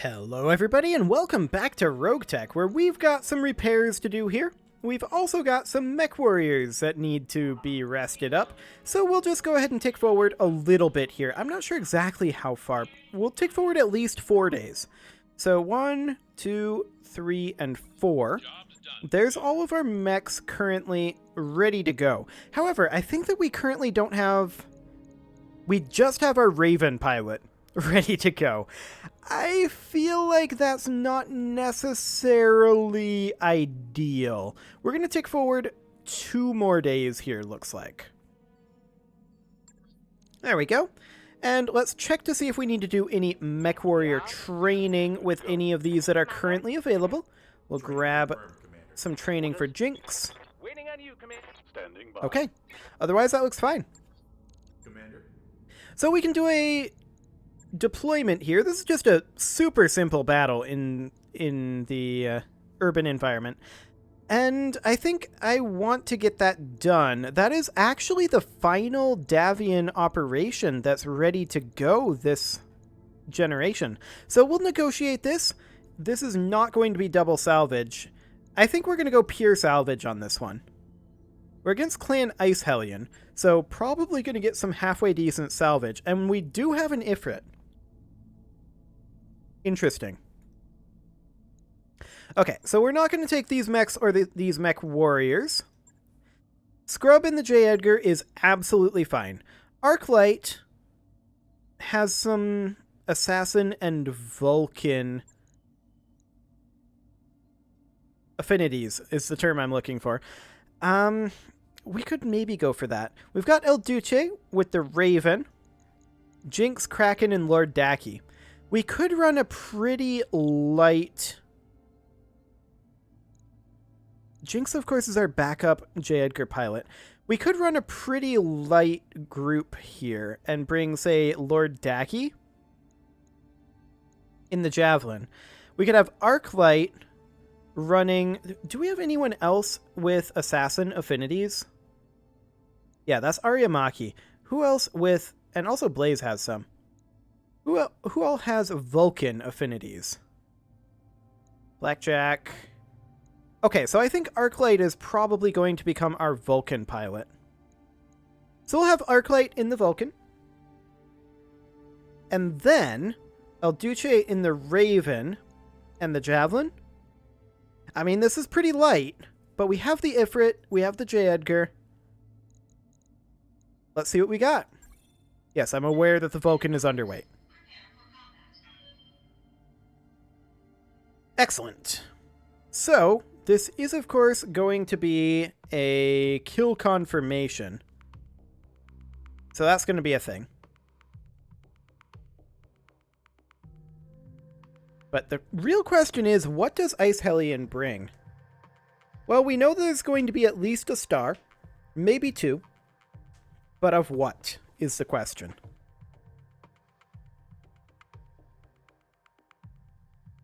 Hello everybody and welcome back to RogueTech, where we've got some repairs to do here. We've also got some mech warriors that need to be rested up, so we'll just go ahead and tick forward a little bit here. I'm not sure exactly how far. We'll tick forward at least 4 days. So 1, 2, 3, and 4. There's all of our mechs currently ready to go. However, I think that we currently don't have... We just have our Raven pilot ready to go. I feel like that's not necessarily ideal. We're going to tick forward 2 more days here, looks like. There we go. And let's check to see if we need to do any mech warrior training with any of these that are currently available. We'll grab some training for Jinx. Okay. Otherwise, that looks fine. So we can do a deployment here. This is just a super simple battle in the urban environment. And I think I want to get that done. That is actually the final Davian operation that's ready to go this generation. So we'll negotiate this. This is not going to be double salvage. I think we're going to go pure salvage on this one. We're against Clan Ice Hellion, so probably going to get some halfway decent salvage. And we do have an Ifrit. Interesting. Okay, so we're not going to take these mechs or these mech warriors. Scrub in the J. Edgar is absolutely fine. Arclight has some assassin and Vulcan affinities, is the term I'm looking for. We could maybe go for that. We've got El Duce with the Raven, Jinx, Kraken, and Lord Daki. We could run a pretty light... Jinx, of course, is our backup J. Edgar pilot. We could run a pretty light group here and bring, say, Lord Daki in the Javelin. We could have Arclight running... Do we have anyone else with assassin affinities? Yeah, that's Aryamaki. Who else with... And also Blaze has some. Who all has Vulcan affinities? Blackjack. Okay, so I think Arclight is probably going to become our Vulcan pilot. So we'll have Arclight in the Vulcan. And then El Duce in the Raven and the Javelin. I mean, this is pretty light, but we have the Ifrit, we have the J. Edgar. Let's see what we got. Yes, I'm aware that the Vulcan is underweight. Excellent. So, this is, of course, going to be a kill confirmation. So that's going to be a thing. But the real question is, what does Ice Hellion bring? Well, we know there's going to be at least a star, maybe 2. But of what is the question?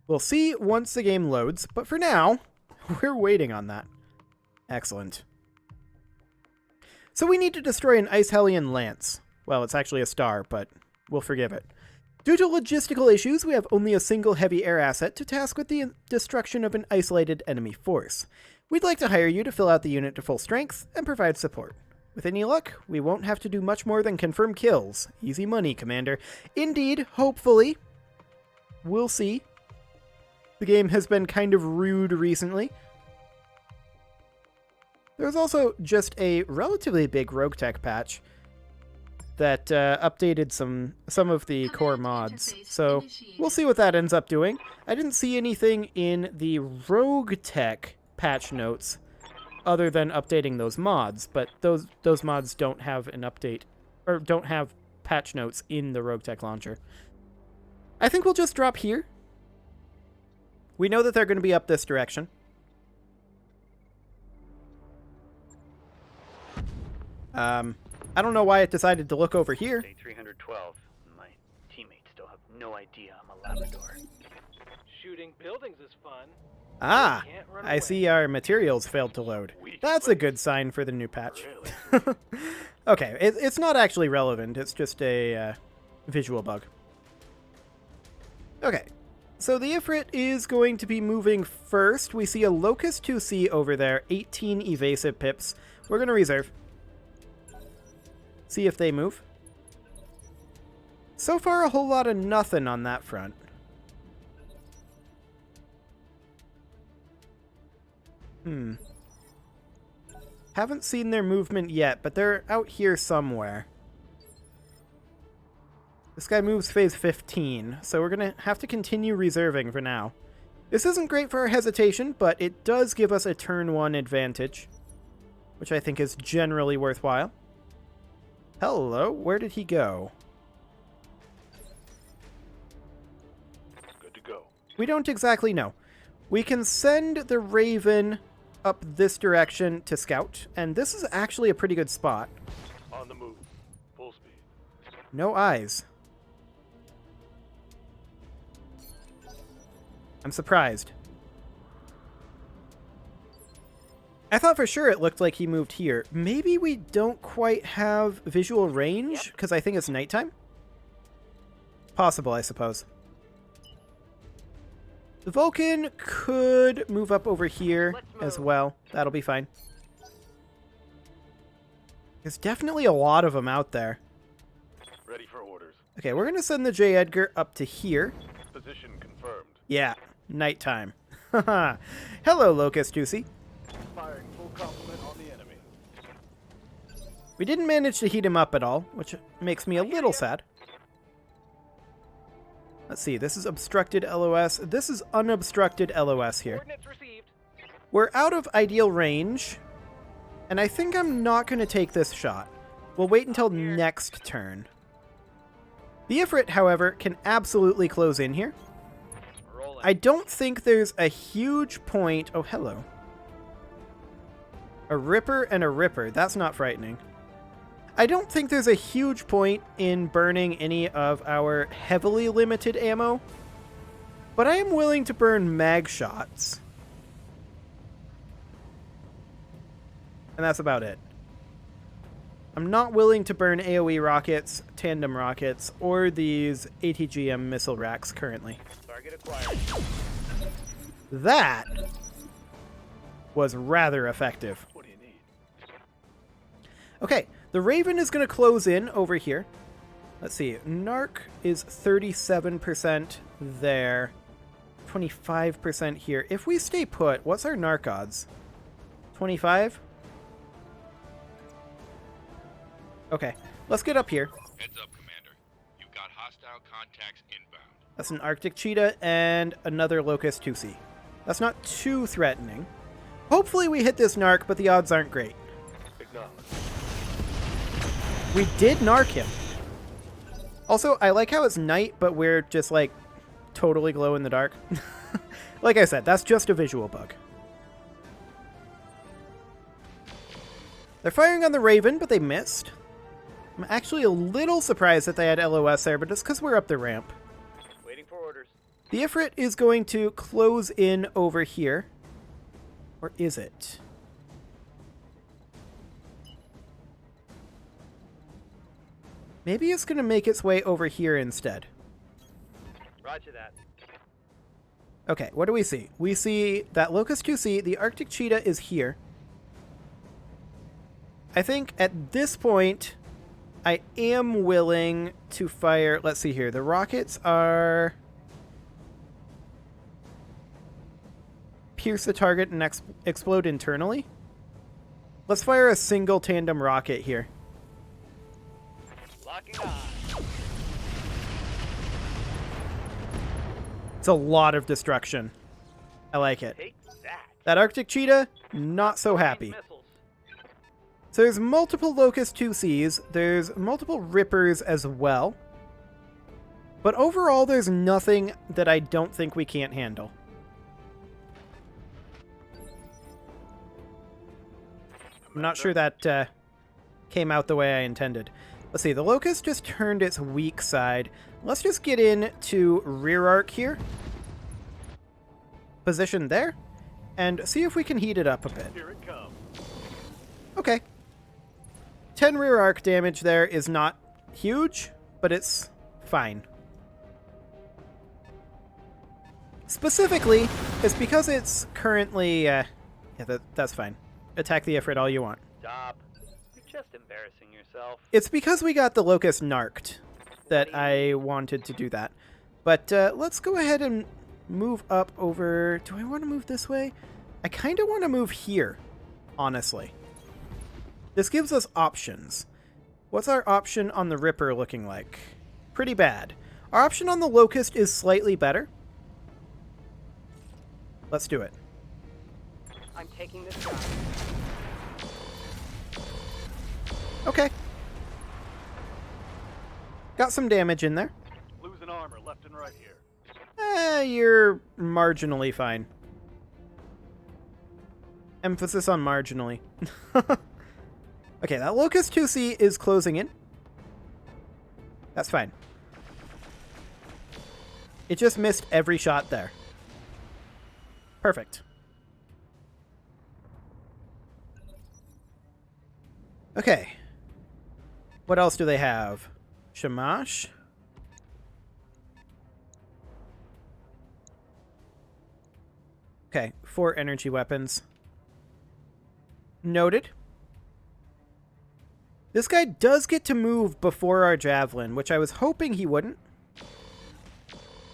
We'll see once the game loads, but for now, we're waiting on that. Excellent. So we need to destroy an Ice Hellion Lance. Well, it's actually a star, but we'll forgive it. Due to logistical issues, we have only a single heavy air asset to task with the destruction of an isolated enemy force. We'd like to hire you to fill out the unit to full strength and provide support. With any luck, we won't have to do much more than confirm kills. Easy money, Commander. Indeed, hopefully. We'll see. The game has been kind of rude recently. There's also just a relatively big RogueTech patch that updated some of the core mods. So we'll see what that ends up doing. I didn't see anything in the RogueTech patch notes other than updating those mods, but those mods don't have an update, or don't have patch notes in the RogueTech launcher. I think we'll just drop here. We know that they're going to be up this direction. I don't know why it decided to look over here. Day 312. My teammates still have no idea I'm a Labrador. Shooting buildings is fun. Ah, I see our materials failed to load. That's a good sign for the new patch. Okay, it's not actually relevant. It's just a visual bug. Okay, so the Ifrit is going to be moving first. We see a Locust 2C over there, 18 evasive pips. We're going to reserve. See if they move. So far, a whole lot of nothing on that front. Haven't seen their movement yet, but they're out here somewhere. This guy moves phase 15, so we're going to have to continue reserving for now. This isn't great for our hesitation, but it does give us a turn 1 advantage, which I think is generally worthwhile. Hello, where did he go? Good to go. We don't exactly know. We can send the Raven up this direction to scout, and this is actually a pretty good spot. On the move. Full speed. No eyes. I'm surprised. I thought for sure it looked like he moved here. Maybe we don't quite have visual range because I think it's nighttime? Possible, I suppose. The Vulcan could move up over here as well. That'll be fine. There's definitely a lot of them out there. Ready for orders. Okay, we're going to send the J. Edgar up to here. Position confirmed. Yeah, nighttime. Hello, Locust Juicy. Firing full complement on the enemy. We didn't manage to heat him up at all, which makes me a little sad. Let's see, this is obstructed LOS. This is unobstructed LOS here. Coordinates received. We're out of ideal range, and I think I'm not going to take this shot. We'll wait until next turn. The Ifrit, however, can absolutely close in here. Rolling. I don't think there's a huge point... Oh, hello. A Ripper and a Ripper. That's not frightening. I don't think there's a huge point in burning any of our heavily limited ammo, but I am willing to burn mag shots. And that's about it. I'm not willing to burn AoE rockets, tandem rockets, or these ATGM missile racks currently. Target acquired. That was rather effective. What do you need? Okay, the Raven is going to close in over here. Let's see, Narc is 37% there, 25% here. If we stay put, what's our Narc odds? 25? Okay, let's get up here. Heads up, Commander. You've got hostile contacts inbound. That's an Arctic Cheetah and another Locust 2C. That's not too threatening. Hopefully we hit this Narc, but the odds aren't great. Acknowledge. We did Narc him. Also, I like how it's night, but we're just, like, totally glow in the dark. Like I said, that's just a visual bug. They're firing on the Raven, but they missed. I'm actually a little surprised that they had LOS there, but it's because we're up the ramp. Waiting for orders. The Ifrit is going to close in over here. Or is it? Maybe it's going to make its way over here instead. Roger that. Okay, what do we see? We see that Locust 2C, the Arctic Cheetah is here. I think at this point, I am willing to fire... Let's see here. The rockets are... Pierce the target and explode internally. Let's fire a single tandem rocket here. Locking on. It's a lot of destruction. I like it. Take that. That Arctic Cheetah, not so happy. Missiles. So there's multiple Locust 2Cs, there's multiple Rippers as well. But overall, there's nothing that I don't think we can't handle. I'm not sure that came out the way I intended. Let's see, the Locust just turned its weak side. Let's just get into rear arc here. Position there. And see if we can heat it up a bit. Here it comes. Okay. 10 rear arc damage there is not huge, but it's fine. Specifically, it's because it's currently... yeah, that's fine. Attack the Ifrit all you want. Stop. You're just embarrassing yourself. It's because we got the Locust narked that I wanted to do that. But let's go ahead and move up over... Do I want to move this way? I kind of want to move here, honestly. This gives us options. What's our option on the Ripper looking like? Pretty bad. Our option on the Locust is slightly better. Let's do it. I'm taking this shot. Okay. Got some damage in there. Losing armor left and right here. You're marginally fine. Emphasis on marginally. Okay, that Locust 2C is closing in. That's fine. It just missed every shot there. Perfect. Okay. What else do they have? Shamash. Okay, 4 energy weapons. Noted. This guy does get to move before our javelin, which I was hoping he wouldn't.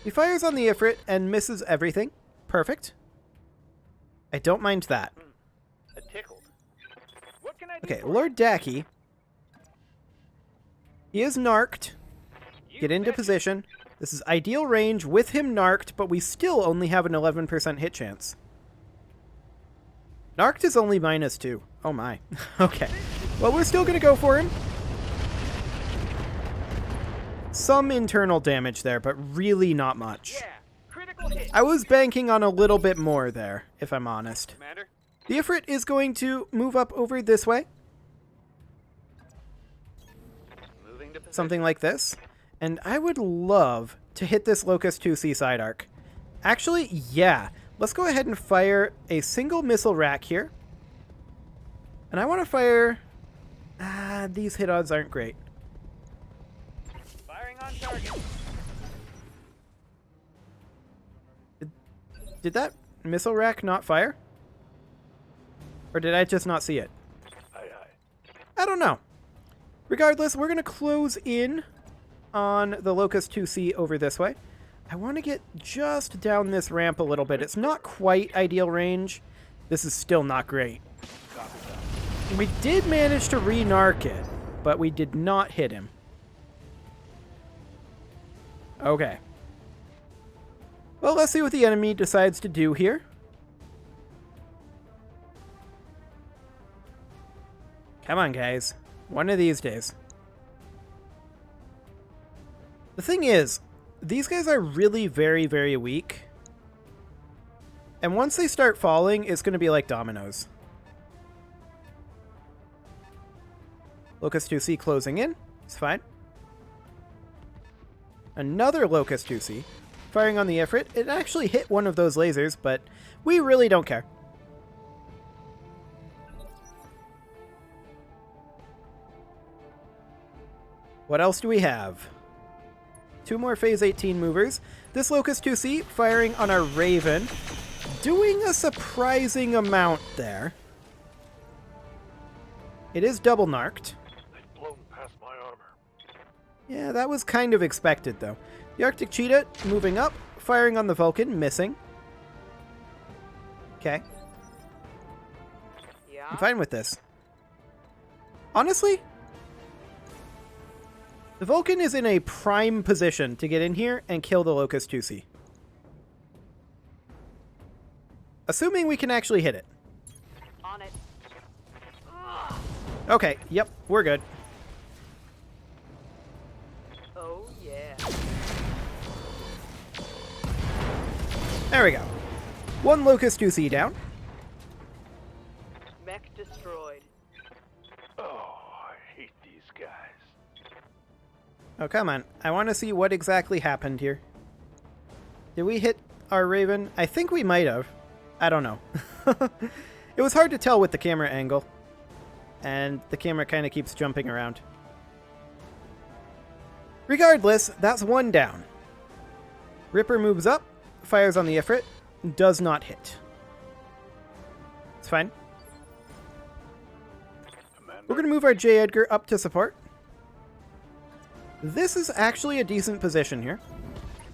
He fires on the Ifrit and misses everything. Perfect. I don't mind that. A tickled. What can I do? Okay, for Lord Dacky. He is narked. you? Get into betcha. position. This is ideal range with him narked, but we still only have an 11% hit chance. Narked is only -2. Oh my. Okay. Well, we're still going to go for him. Some internal damage there, but really not much. Yeah. Critical hit. I was banking on a little bit more there, if I'm honest. Commander. The Ifrit is going to move up over this way. Moving to position. Something like this. And I would love to hit this Locust 2C side arc. Actually, yeah. Let's go ahead and fire a single missile rack here. And I want to fire... these hit odds aren't great. Firing on target. Did that missile rack not fire? Or did I just not see it? Aye, aye. I don't know. Regardless, we're going to close in on the Locust 2C over this way. I want to get just down this ramp a little bit. It's not quite ideal range. This is still not great. We did manage to re-narc it, but we did not hit him. Okay. Well, let's see what the enemy decides to do here. Come on, guys. One of these days. The thing is, these guys are really very, very weak. And once they start falling, it's going to be like dominoes. Locust 2C closing in. It's fine. Another Locust 2C. Firing on the Ifrit. It actually hit one of those lasers, but we really don't care. What else do we have? 2 more Phase 18 movers. This Locust 2C firing on our Raven. Doing a surprising amount there. It is double narked. They've blown past my armor. Yeah, that was kind of expected, though. The Arctic Cheetah moving up, firing on the Vulcan, missing. Okay, Yeah. I'm fine with this. Honestly, the Vulcan is in a prime position to get in here and kill the Locust 2C. Assuming we can actually hit it. On it. Okay, yep, we're good. Oh yeah. There we go. 1 Locust 2C down. Mech destroyed. Oh, I hate these guys. Oh, come on. I want to see what exactly happened here. Did we hit our Raven? I think we might have. I don't know. It was hard to tell with the camera angle. And the camera kind of keeps jumping around. Regardless, that's 1 down. Ripper moves up, fires on the Ifrit. Does not hit. It's fine. We're going to move our J. Edgar up to support. This is actually a decent position here.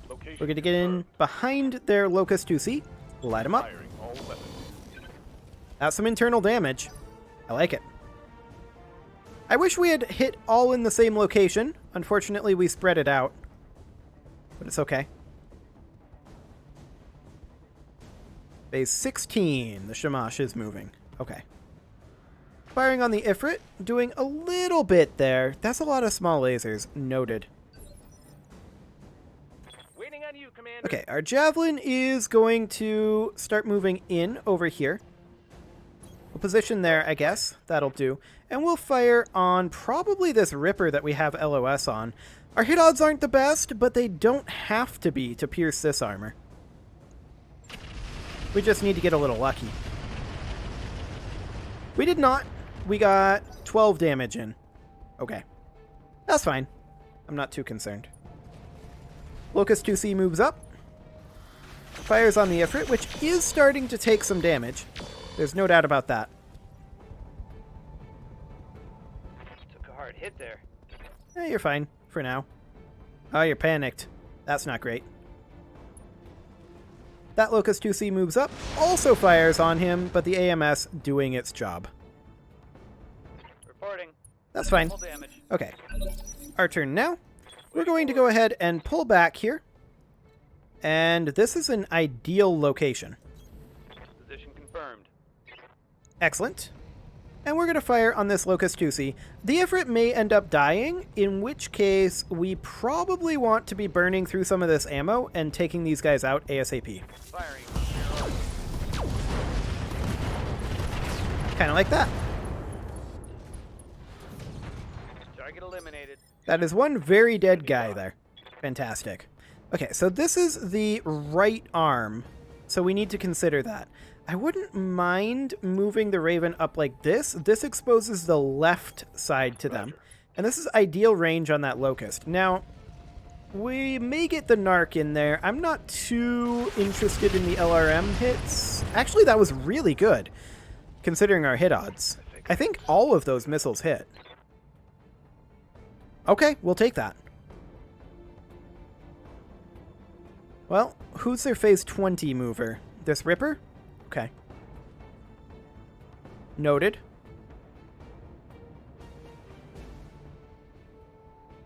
Location We're going to get in behind their Locust 2C. Light them up. firing all weapons. That's some internal damage. I like it. I wish we had hit all in the same location. Unfortunately, we spread it out. But it's okay. Phase 16. The Shamash is moving. Okay. Firing on the Ifrit. Doing a little bit there. That's a lot of small lasers. Noted. Waiting on you, Commander. Okay, our Javelin is going to start moving in over here. We'll position there, I guess. That'll do. And we'll fire on probably this Ripper that we have LOS on. Our hit odds aren't the best, but they don't have to be to pierce this armor. We just need to get a little lucky. We did not. We got 12 damage in. Okay. That's fine. I'm not too concerned. Locust 2C moves up. Fires on the Ifrit, which is starting to take some damage. There's no doubt about that. Took a hard hit there. You're fine for now. Oh, you're panicked. That's not great. That Locust 2C moves up, also fires on him, but the AMS doing its job. Reporting. That's fine. Full damage. Okay. Our turn now. We're going to go ahead and pull back here. And this is an ideal location. Position confirmed. Excellent. And we're going to fire on this Locust 2C. The Ifrit may end up dying, in which case we probably want to be burning through some of this ammo and taking these guys out ASAP. Firing. Kind of like that. Target eliminated. That is one very dead guy there. Fantastic. Okay, so this is the right arm, so we need to consider that. I wouldn't mind moving the Raven up like this. This exposes the left side to them. And this is ideal range on that Locust. Now, we may get the Narc in there. I'm not too interested in the LRM hits. Actually, that was really good, considering our hit odds. I think all of those missiles hit. Okay, we'll take that. Well, who's their phase 20 mover? This Ripper? Okay. Noted.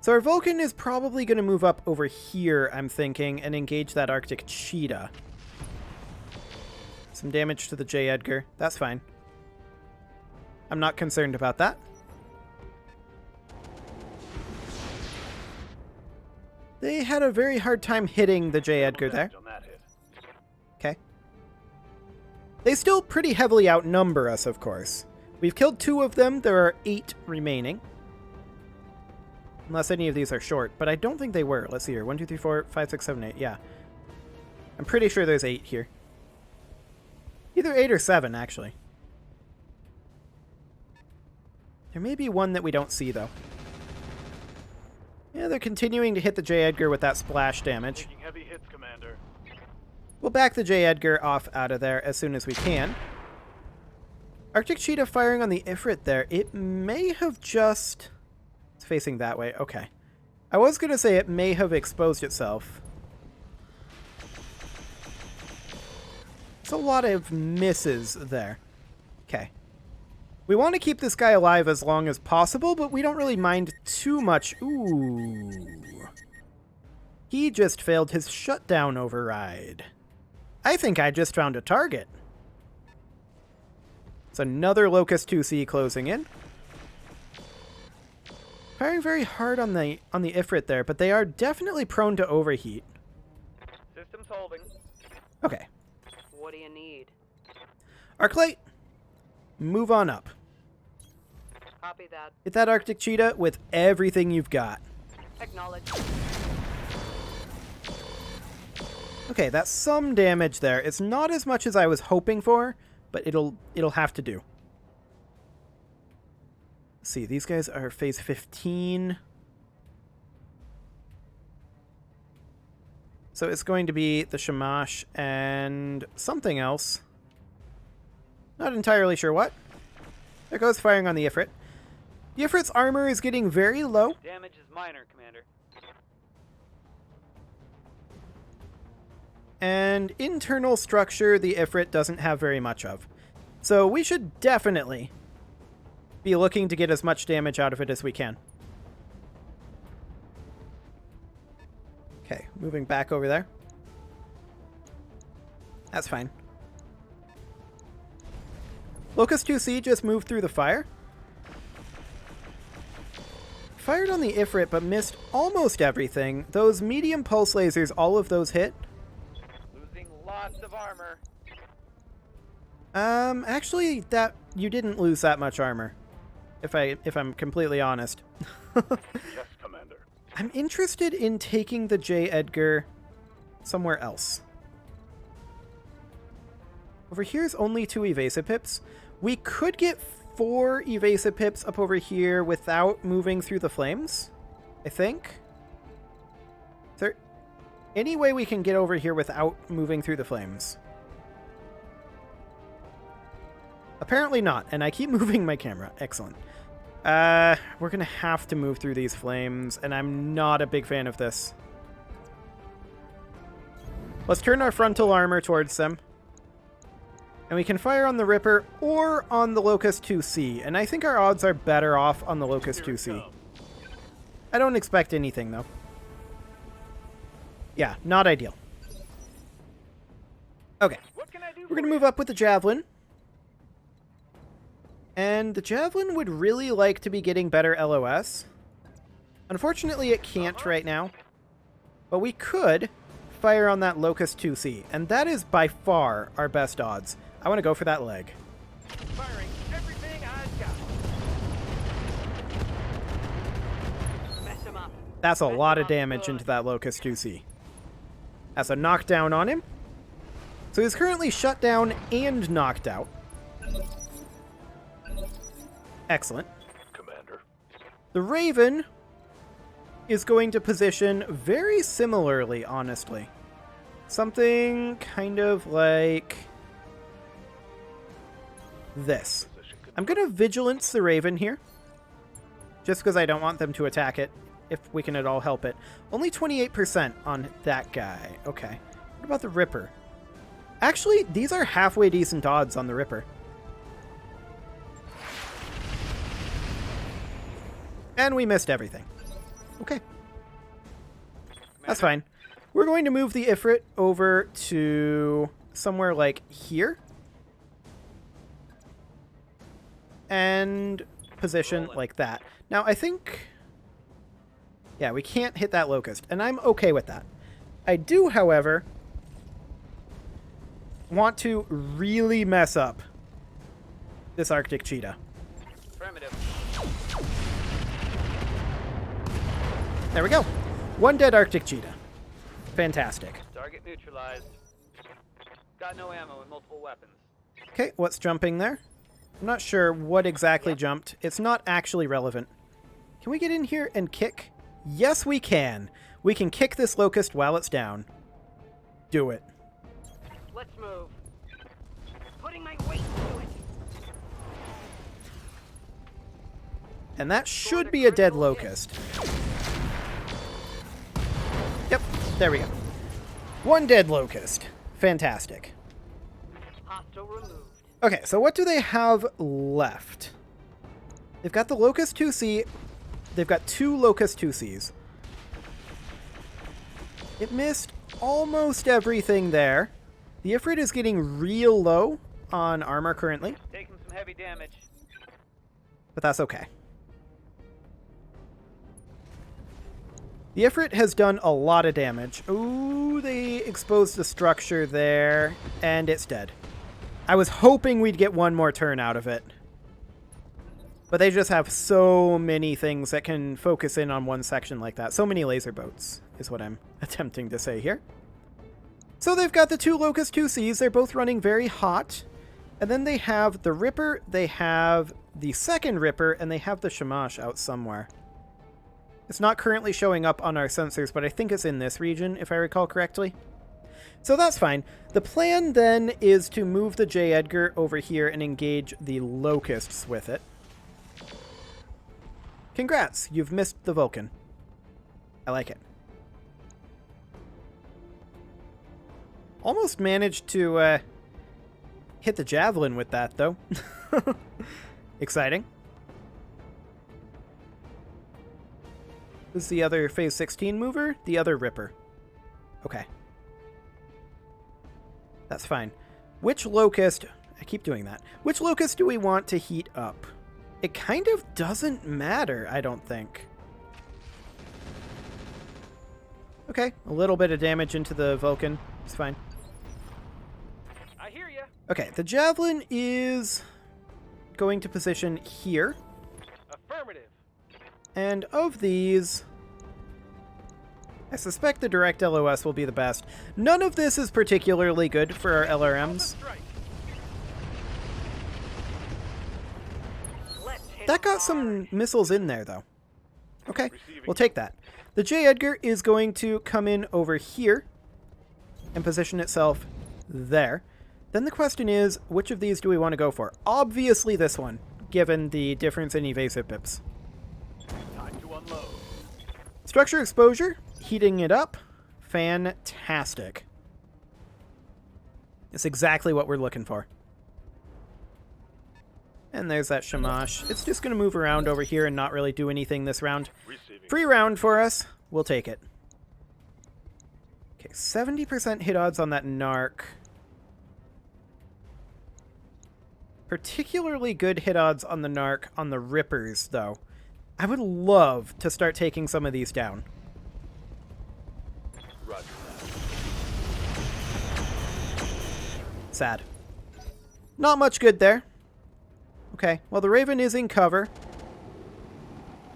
So our Vulcan is probably going to move up over here, I'm thinking, and engage that Arctic Cheetah. Some damage to the J. Edgar. That's fine. I'm not concerned about that. They had a very hard time hitting the J. Edgar there. On that hit. Okay. They still pretty heavily outnumber us, of course. We've killed 2 of them. There are 8 remaining. Unless any of these are short, but I don't think they were. Let's see here. 1, 2, 3, 4, 5, 6, 7, 8. Yeah. I'm pretty sure there's 8 here. Either 8 or 7, actually. There may be one that we don't see, though. Yeah, they're continuing to hit the J. Edgar with that splash damage. Taking heavy hits, Commander. We'll back the J. Edgar off out of there as soon as we can. Arctic Cheetah firing on the Ifrit there. It may have just... It's facing that way. Okay. I was going to say it may have exposed itself. It's a lot of misses there. Okay. We want to keep this guy alive as long as possible, but we don't really mind too much. Ooh. He just failed his shutdown override. I think I just found a target. It's another Locust 2C closing in. Firing very hard on the Ifrit there, but they are definitely prone to overheat. Systems holding. Okay. What do you need? Arclight, move on up. Copy that. Hit that Arctic Cheetah with everything you've got. Acknowledge. Okay, that's some damage there. It's not as much as I was hoping for, but it'll have to do. Let's see, these guys are phase 15. So it's going to be the Shamash and something else. Not entirely sure what. There goes firing on the Ifrit. The Ifrit's armor is getting very low. Damage is minor, Commander. And internal structure, the Ifrit doesn't have very much of. So we should definitely be looking to get as much damage out of it as we can. Okay, moving back over there. That's fine. Locust 2C just moved through the fire. Fired on the Ifrit, but missed almost everything. Those medium pulse lasers, all of those hit. Losing lots of armor. Actually, that you didn't lose that much armor. If I'm completely honest. Yes, Commander. I'm interested in taking the J. Edgar somewhere else. Over here's only 2 evasive pips. We could get 4 evasive pips up over here without moving through the flames, I think. Is there any way we can get over here without moving through the flames? Apparently not, and I keep moving my camera. Excellent. We're gonna have to move through these flames, and I'm not a big fan of this. Let's turn our frontal armor towards them. And we can fire on the Ripper or on the Locust 2C, and I think our odds are better off on the Locust 2C. I don't expect anything, though. Yeah, not ideal. Okay, What can I do? we're going to move up with the Javelin. And the Javelin would really like to be getting better LOS. Unfortunately, it can't right now. But we could fire on that Locust 2C, and that is by far our best odds. I want to go for that leg. Firing everything I've got. Mess him up. That's a Mess lot him of up damage good. into that Locust 2C. That's a knockdown on him. So he's currently shut down and knocked out. Excellent. Commander. The Raven is going to position very similarly, honestly. Something kind of like this. I'm going to Vigilance the Raven here, just because I don't want them to attack it, if we can at all help it. Only 28% on that guy. Okay. What about the Ripper? Actually, these are halfway decent odds on the Ripper. And we missed everything. Okay. That's fine. We're going to move the Ifrit over to somewhere like here. And position like that. Now, I think... yeah, we can't hit that Locust, and I'm okay with that. I do, however, want to really mess up this Arctic Cheetah. Affirmative. There we go. 1 dead Arctic Cheetah. Fantastic. Target neutralized. Got no ammo and multiple weapons. Okay, what's jumping there? I'm not sure what exactly jumped. It's not actually relevant. Can we get in here and kick? Yes, we can. We can kick this Locust while it's down. Do it. Let's move. Putting my weight into it. And that should be a dead Locust. Yep, there we go. 1 dead Locust. Fantastic. Hostile removed. Okay, so what do they have left? They've got the Locust 2C. They've got 2 Locust 2Cs. It missed almost everything there. The Ifrit is getting real low on armor currently, Taking some heavy damage. but that's okay. The Ifrit has done a lot of damage. Ooh, they exposed the structure there, and it's dead. I was hoping we'd get one more turn out of it. But they just have so many things that can focus in on one section like that. So many laser boats is what I'm attempting to say here. So they've got the 2 Locust 2Cs. They're both running very hot. And then they have the Ripper, they have the second Ripper, and they have the Shamash out somewhere. It's not currently showing up on our sensors, but I think it's in this region, if I recall correctly. So that's fine. The plan then is to move the J. Edgar over here and engage the Locusts with it. Congrats, you've missed the Vulcan. I like it. Almost managed to hit the Javelin with that, though. Exciting. This is the other Phase 16 mover, the other Ripper. Okay. That's fine. Which Locust... I keep doing that. Which Locust do we want to heat up? It kind of doesn't matter, I don't think. Okay, a little bit of damage into the Vulcan. It's fine. I hear ya. Okay, the Javelin is going to position here. Affirmative. And of these, I suspect the direct LOS will be the best. None of this is particularly good for our LRMs. That got some missiles in there, though. Okay, we'll take that. The J. Edgar is going to come in over here and position itself there. Then the question is, which of these do we want to go for? Obviously this one, given the difference in evasive pips. Time to unload. Structure exposure, heating it up. Fantastic. It's exactly what we're looking for. And there's that Shamash. It's just going to move around over here and not really do anything this round. Free round for us. We'll take it. Okay, 70% hit odds on that Narc. Particularly good hit odds on the Narc on the Rippers, though. I would love to start taking some of these down. Roger that. Sad. Not much good there. Okay, well the Raven is in cover.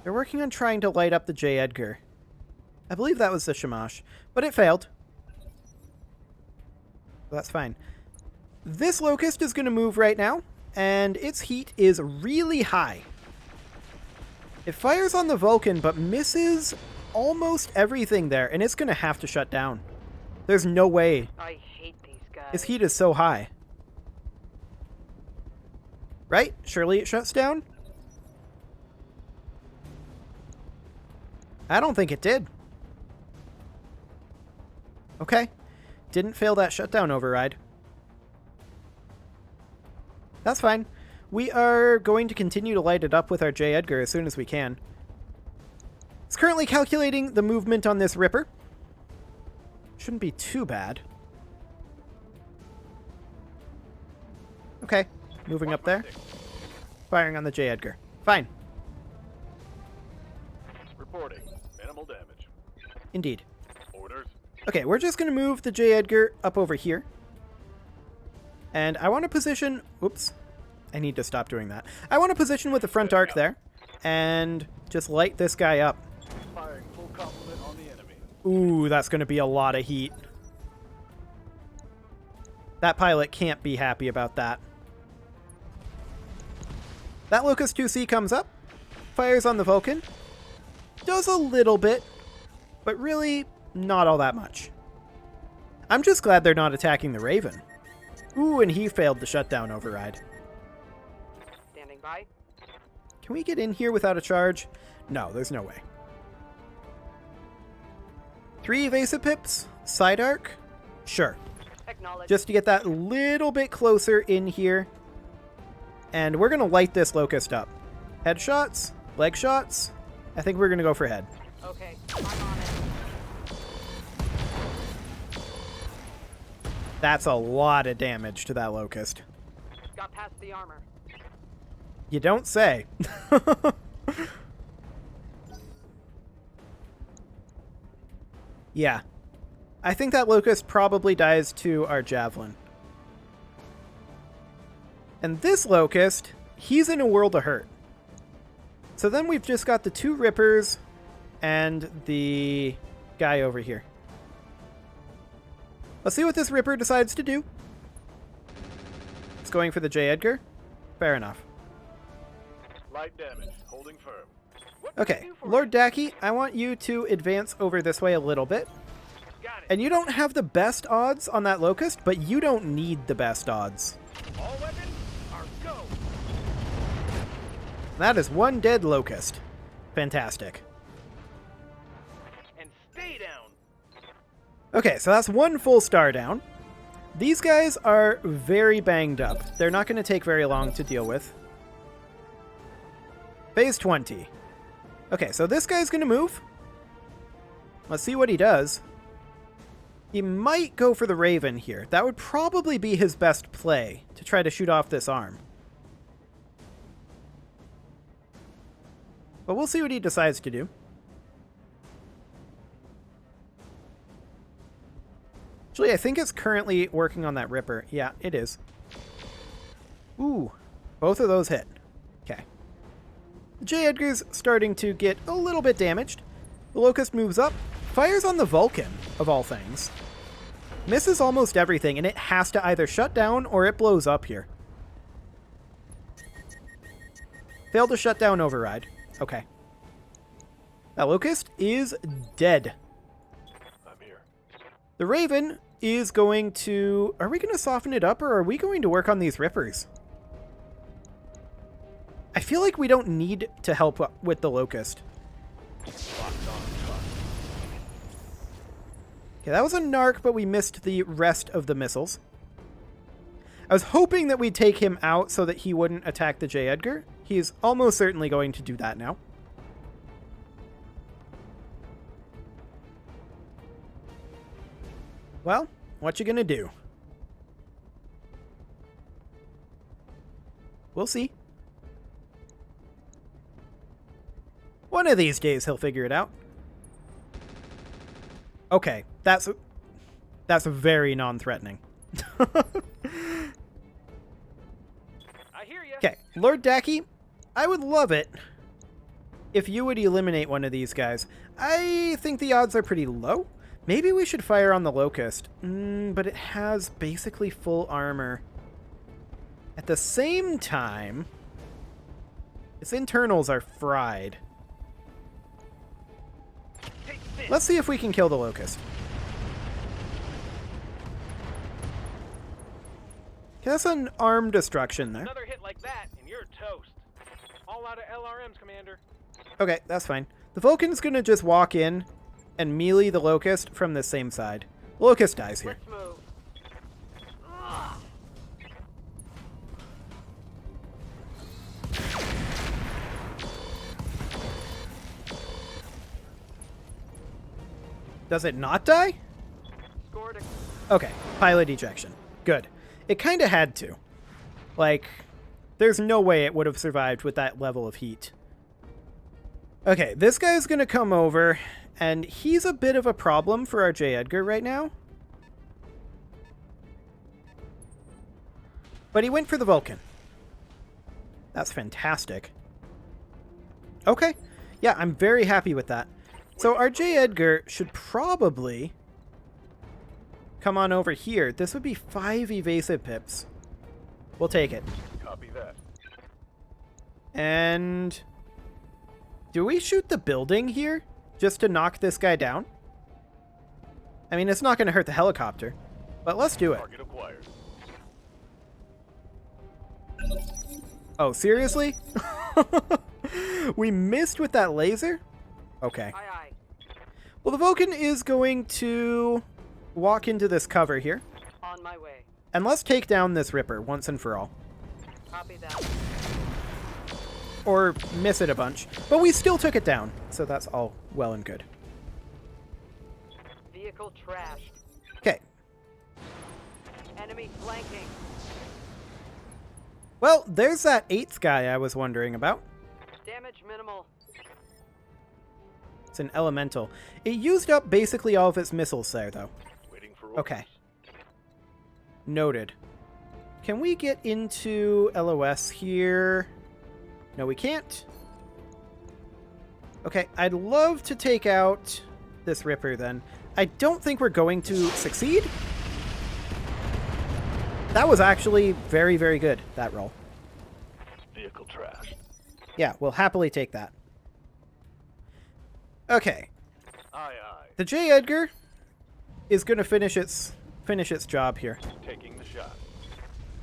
They're working on trying to light up the J. Edgar. I believe that was the Shamash, but it failed. So that's fine. This Locust is going to move right now, and its heat is really high. It fires on the Vulcan, but misses almost everything there, and it's going to have to shut down. There's no way. I hate these guys. Its heat is so high. Right? Surely it shuts down? I don't think it did. Okay. Didn't fail that shutdown override. That's fine. We are going to continue to light it up with our J. Edgar as soon as we can. It's currently calculating the movement on this Ripper. Shouldn't be too bad. Okay. Moving up there. Firing on the J. Edgar. Fine. Reporting. Minimal damage. Indeed. Orders. Okay, we're just going to move the J. Edgar up over here. And I want to position... Oops. I need to stop doing that. I want to position with the front arc there. And just light this guy up. Firing full complement on the enemy. Ooh, that's going to be a lot of heat. That pilot can't be happy about that. That Locust 2C comes up, fires on the Vulcan, does a little bit, but really not all that much. I'm just glad they're not attacking the Raven. Ooh, and he failed the shutdown override. Standing by. Can we get in here without a charge? No, there's no way. 3 evasive pips, side arc, sure. Acknowledge. Just to get that little bit closer in here. And we're going to light this Locust up. Headshots, leg shots. I think we're going to go for head. Okay, I'm on it. That's a lot of damage to that Locust. Got past the armor. You don't say. Yeah. I think that Locust probably dies to our Javelin. And this Locust, he's in a world of hurt. So then we've just got the 2 Rippers and the guy over here. Let's see what this Ripper decides to do. It's going for the J. Edgar. Fair enough. Light damage. Holding firm. What can I Okay, do for Lord Dacky, I want you to advance over this way a little bit. you? Got it. And you don't have the best odds on that Locust, but you don't need the best odds. All weapons are go. That is one dead Locust. Fantastic. And stay down. Okay, so that's one full star down. These guys are very banged up. They're not going to take very long to deal with. Phase 20. Okay, so this guy's going to move. Let's see what he does. He might go for the Raven here. That would probably be his best play, to try to shoot off this arm. But we'll see what he decides to do. Actually, I think it's currently working on that Ripper. Yeah, it is. Ooh, both of those hit. Okay. J. Edgar's starting to get a little bit damaged. The Locust moves up, fires on the Vulcan, of all things. Misses almost everything, and it has to either shut down or it blows up here. Failed to shut down override. Okay. That Locust is dead. I'm here. The Raven is going to... Are we going to soften it up, or are we going to work on these Rippers? I feel like we don't need to help with the Locust. Locked on truck. Okay, that was a narc, but we missed the rest of the missiles. I was hoping that we'd take him out so that he wouldn't attack the J. Edgar. He's almost certainly going to do that now. Well, what you gonna do? We'll see. One of these days he'll figure it out. Okay, that's very non-threatening. I hear you. Okay, Lord Dacky, I would love it if you would eliminate one of these guys. I think the odds are pretty low. Maybe we should fire on the Locust, but it has basically full armor. At the same time, its internals are fried. Take this. Let's see if we can kill the Locust. Okay, that's an arm destruction there. Another hit like that, and you're toast. All out of LRMs, Commander. Okay, that's fine. The Vulcan's gonna just walk in and melee the Locust from the same side. The Locust dies here. Let's move. Ugh. Does it not die? Scored a... Okay, pilot ejection. Good. It kind of had to. Like, there's no way it would have survived with that level of heat. Okay, this guy's gonna come over, and he's a bit of a problem for our J. Edgar right now. But he went for the Vulcan. That's fantastic. Okay. Yeah, I'm very happy with that. So our J. Edgar should probably come on over here. This would be 5 evasive pips. We'll take it. Copy that. And do we shoot the building here just to knock this guy down? I mean, it's not going to hurt the helicopter, but let's do it. Target acquired. Oh, seriously? We missed with that laser? Okay. Aye, aye. Well, the Vulcan is going to walk into this cover here. On my way. And let's take down this Ripper once and for all. Copy that. Or miss it a bunch. But we still took it down, so that's all well and good. Vehicle trashed. Okay. Enemy flanking. Well, there's that 8th guy I was wondering about. Damage minimal. It's an elemental. It used up basically all of its missiles there, though. Waiting for orders. Okay. Noted. Can we get into LOS here? No, we can't. Okay, I'd love to take out this Ripper, then. I don't think we're going to succeed. That was actually very, very good, that roll. Vehicle trashed. Yeah, we'll happily take that. Okay. Aye, aye. The J. Edgar is going to finish its job here. Taking the shot.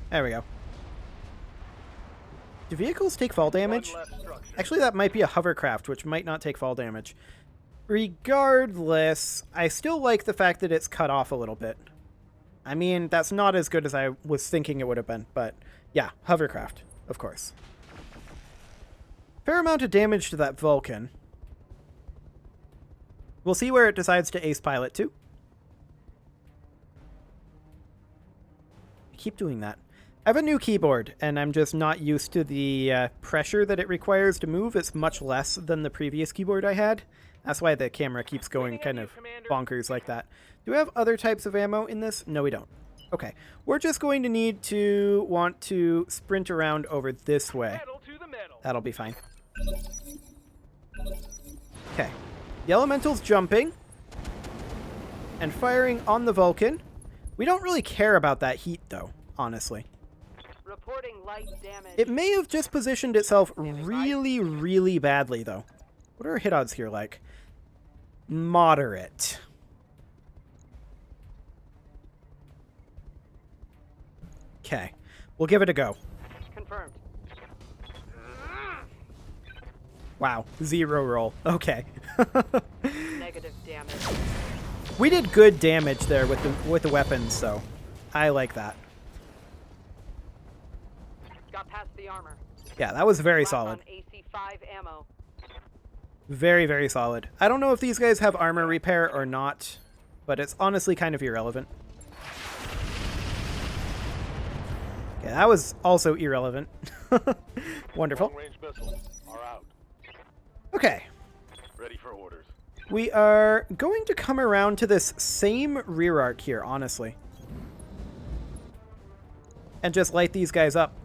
There we go. Do vehicles take fall damage? One left structure. Actually, that might be a hovercraft, which might not take fall damage. Regardless, I still like the fact that it's cut off a little bit. I mean, that's not as good as I was thinking it would have been, but yeah, hovercraft, of course. Fair amount of damage to that Vulcan. We'll see where it decides to ace pilot to. I keep doing that. I have a new keyboard, and I'm just not used to the pressure that it requires to move. It's much less than the previous keyboard I had. That's why the camera keeps going kind of bonkers like that. Do we have other types of ammo in this? No, we don't. Okay. We're just going to want to sprint around over this way. Pedal to the metal. That'll be fine. Okay. The Elemental's jumping and firing on the Vulcan. We don't really care about that heat, though, honestly. Reporting light damage. It may have just positioned itself really, really badly, though. What are our hit odds here like? Moderate. Okay. We'll give it a go. Confirmed. Wow. 0 roll. Okay. Negative damage. We did good damage there with the weapons, so I like that. Got past the armor. Yeah, that was very Lock solid. on AC5 ammo. Very, very solid. I don't know if these guys have armor repair or not, but it's honestly kind of irrelevant. Okay, that was also irrelevant. Wonderful. Long-range missiles are out. Okay. Ready for orders. We are going to come around to this same rear arc here, honestly. And just light these guys up.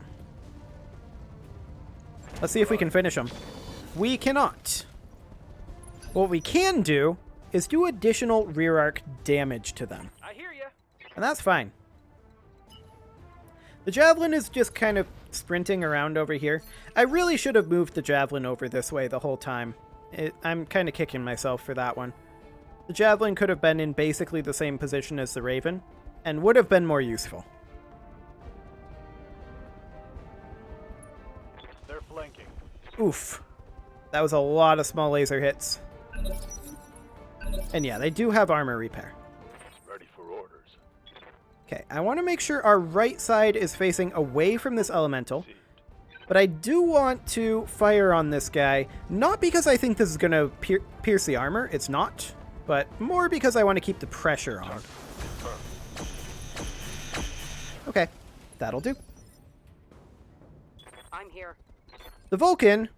Let's see if we can finish them. We cannot. What we can do is do additional rear arc damage to them. I hear ya. And that's fine. The Javelin is just kind of sprinting around over here. I really should have moved the Javelin over this way the whole time. I'm kind of kicking myself for that one. The Javelin could have been in basically the same position as the Raven, and would have been more useful. They're flanking. Oof. That was a lot of small laser hits. And yeah, they do have armor repair. Ready for orders. Okay, I want to make sure our right side is facing away from this elemental. But I do want to fire on this guy, not because I think this is going to pierce the armor, it's not, but more because I want to keep the pressure on. Okay, that'll do. I'm here. The Vulcan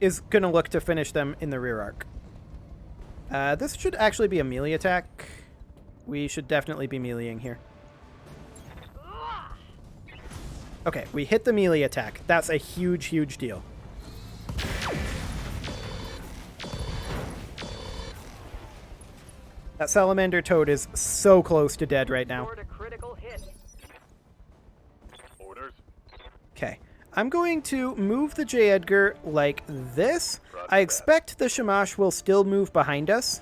is going to look to finish them in the rear arc. This should actually be a melee attack. We should definitely be meleeing here. Okay, we hit the melee attack. That's a huge, huge deal. That Salamander Toad is so close to dead right now. Scored a critical hit. Orders. Okay, I'm going to move the J. Edgar like this. I expect the Shamash will still move behind us,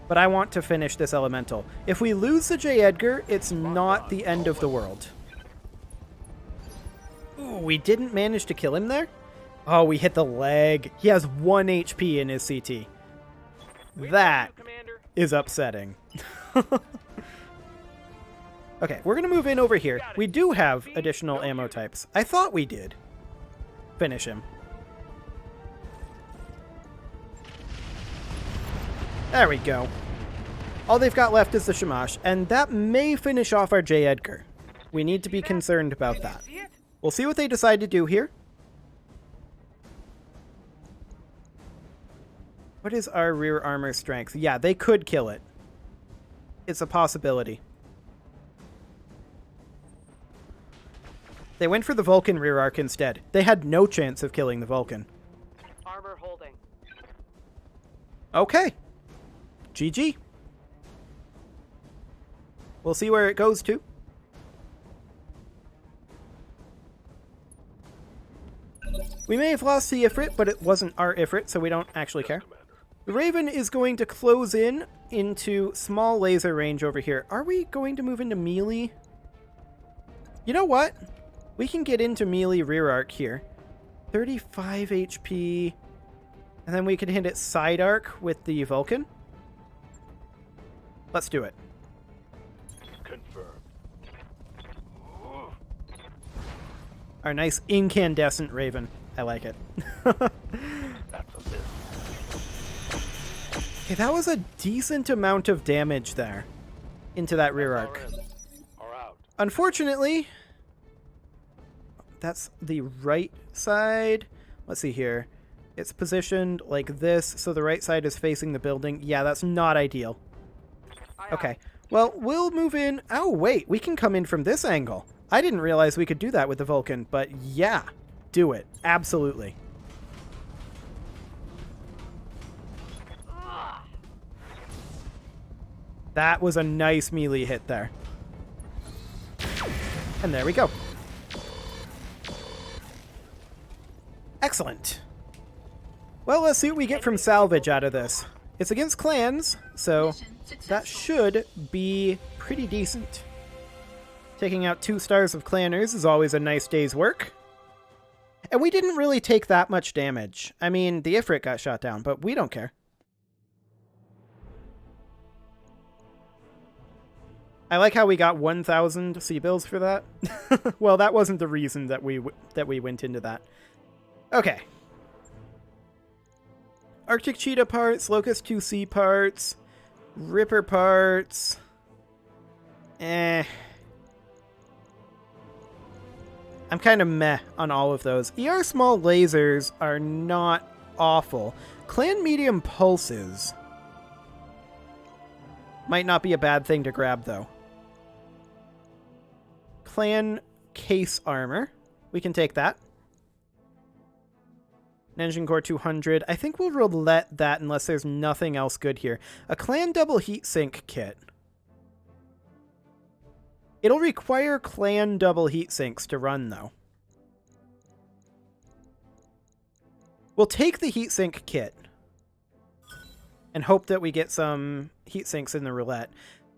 but I want to finish this elemental. If we lose the J. Edgar, it's not the end of the world. Ooh, we didn't manage to kill him there? Oh, we hit the leg. He has 1 HP in his CT. That is upsetting. Okay, we're going to move in over here. We do have additional ammo types. I thought we did. Finish him. There we go. All they've got left is the Shamash, and that may finish off our J. Edgar. We need to be concerned about that. We'll see what they decide to do here. What is our rear armor strength? Yeah, they could kill it. It's a possibility. They went for the Vulcan rear arc instead. They had no chance of killing the Vulcan. Armor holding. Okay. GG. We'll see where it goes to. We may have lost the Ifrit, but it wasn't our Ifrit, so we don't actually care. The Raven is going to close in into small laser range over here. Are we going to move into melee? You know what? We can get into melee rear arc here. 35 HP. And then we can hit it side arc with the Vulcan. Let's do it. Confirmed. Our nice incandescent Raven. I like it. That's a miss. Okay, that was a decent amount of damage there into that rear arc. Are out. Unfortunately, that's the right side. Let's see here. It's positioned like this, so the right side is facing the building. Yeah, that's not ideal. Okay, well, we'll move in. Oh, wait, we can come in from this angle. I didn't realize we could do that with the Vulcan, but yeah, do it. Absolutely. That was a nice melee hit there. And there we go. Excellent. Well, let's see what we get from salvage out of this. It's against clans, so that should be pretty decent. Taking out 2 stars of clanners is always a nice day's work. And we didn't really take that much damage. I mean, the Ifrit got shot down, but we don't care. I like how we got 1,000 C-bills for that. Well, that wasn't the reason that we went into that. Okay. Arctic Cheetah parts, Locust 2C parts, Ripper parts. I'm kind of meh on all of those. ER small lasers are not awful. Clan medium pulses might not be a bad thing to grab, though. Clan case armor. We can take that. Engine core 200. I think we'll roulette that unless there's nothing else good here. A clan double heatsink kit. It'll require clan double heatsinks to run, though. We'll take the heatsink kit and hope that we get some heatsinks in the roulette.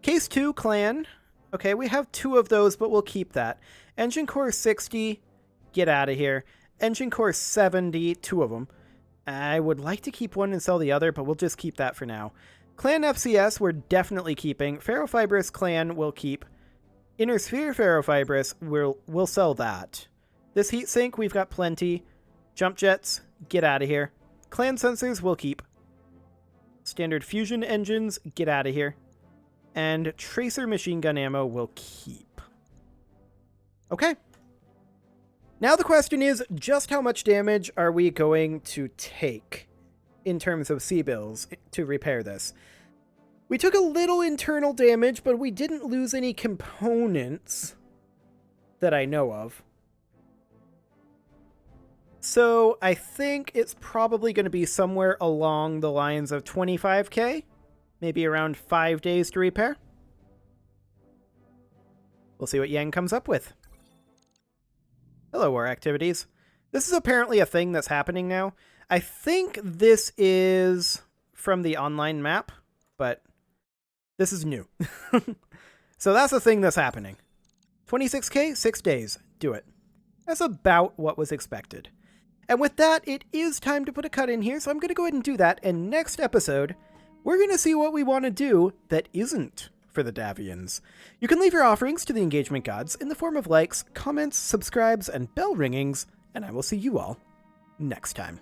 Case 2 clan. Okay, we have 2 of those, but we'll keep that. Engine core 60. Get out of here. Engine core 70, 2 of them. I would like to keep one and sell the other, but we'll just keep that for now. Clan FCS, we're definitely keeping. Ferrofibrous clan, we'll keep. Inner Sphere Ferrofibrous, we'll sell that. This heatsink, we've got plenty. Jump jets, get out of here. Clan sensors, we'll keep. Standard fusion engines, get out of here. And tracer machine gun ammo, we'll keep. Okay. Now the question is, just how much damage are we going to take in terms of C-bills to repair this? We took a little internal damage, but we didn't lose any components that I know of. So I think it's probably going to be somewhere along the lines of 25k, maybe around 5 days to repair. We'll see what Yang comes up with. Hello, War Activities. This is apparently a thing that's happening now. I think this is from the online map, but this is new. So that's a thing that's happening. 26k, 6 days. Do it. That's about what was expected. And with that, it is time to put a cut in here, so I'm going to go ahead and do that. And next episode, we're going to see what we want to do that isn't for the Davians. You can leave your offerings to the engagement gods in the form of likes, comments, subscribes, and bell ringings, and I will see you all next time.